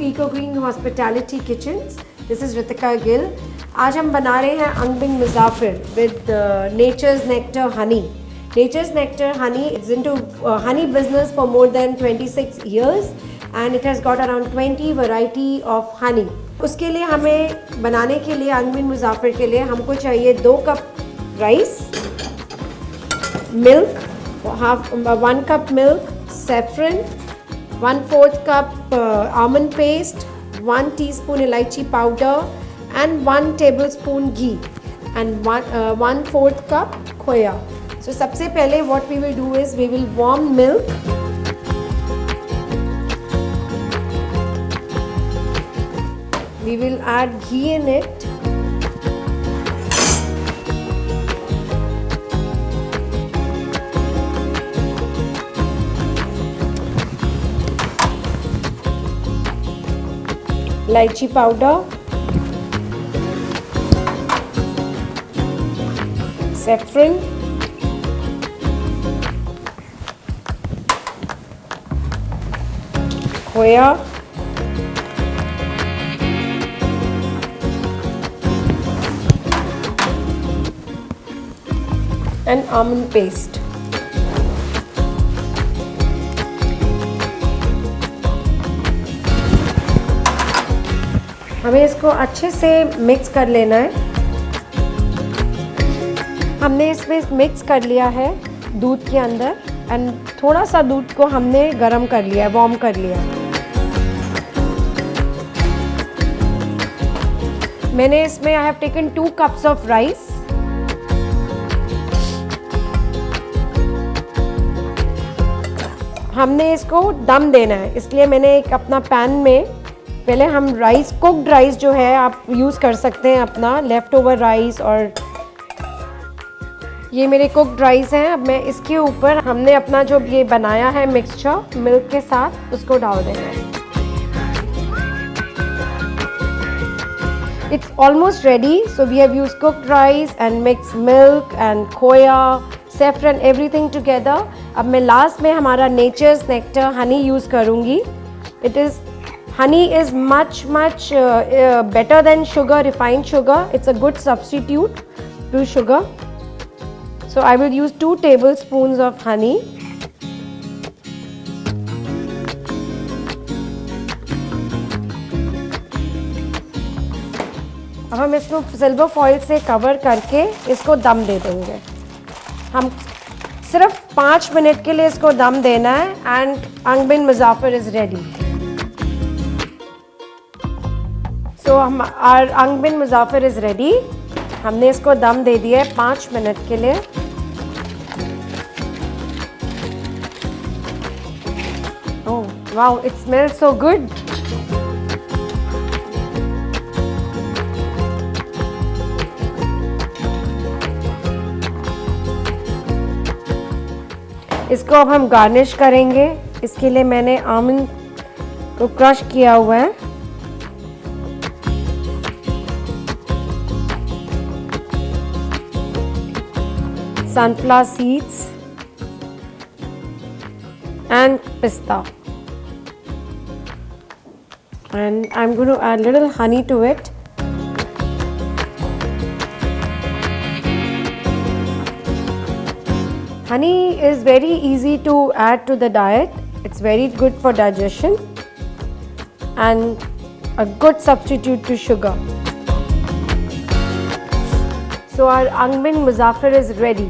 Eco Green Hospitality Kitchens. This is Reetika Gill. आज हम बना रहे हैं अंगबिन मुजाफिर with Nature's Nectar honey. Nature's Nectar honey is into honey business for more than 26 years and it has got around 20 variety of honey. उसके लिए हमें बनाने के लिए अंगबिन मुजाफिर के लिए हमको चाहिए 2 cup rice, milk, 1 cup milk, saffron, 1/4 cup almond paste, 1 teaspoon elaichi powder and 1 tablespoon ghee and 1/4 cup khoya. So सबसे पहले what we will do is we will warm milk. We will add ghee in it. Lychee powder, saffron, khoya, and almond paste. हमें इसको अच्छे से mix कर लेना है। हमने इसमें मिक्स कर लिया है दूध के अंदर एंड थोड़ा सा दूध को हमने गरम कर लिया है, वार्म कर लिया है। मैंने इसमें I have taken 2 cups of rice. हमने इसको दम देना है, इसलिए मैंने एक अपना पैन में पहले हम राइस, कुक्ड राइस जो है आप यूज़ कर सकते हैं अपना लेफ़्ट ओवर राइस, और ये मेरे कुक्ड राइस हैं। अब मैं इसके ऊपर हमने अपना जो ये बनाया है मिक्सचर मिल्क के साथ उसको डाल देना है। It's almost ready. So we have used cooked rice and mix milk and khoya, saffron, everything together. अब मैं लास्ट में हमारा नेचर्स नेक्टर हनी यूज़ करूँगी। It is honey is much better than sugar, refined sugar. It's a good substitute to sugar. So I will use 2 tablespoons of honey. अब हम इसको silver foil से cover करके इसको दम दे देंगे। हम सिर्फ 5 मिनट के लिए इसको दम देना है एंड अंगबिन मुजाफिर इज रेडी। तो हम आर अंगबिन मुजाफिर इज़ रेडी। हमने इसको दम दे दिया है 5 मिनट के लिए। Oh wow, it smells so good. इसको अब हम गार्निश करेंगे। इसके लिए मैंने आमंड को क्रश किया हुआ है। sunflower seeds and pista, and I'm going to add little honey to it. Honey is very easy to add to the diet. It's very good for digestion and a good substitute to sugar. So our अंगबिन मुजाफिर is ready.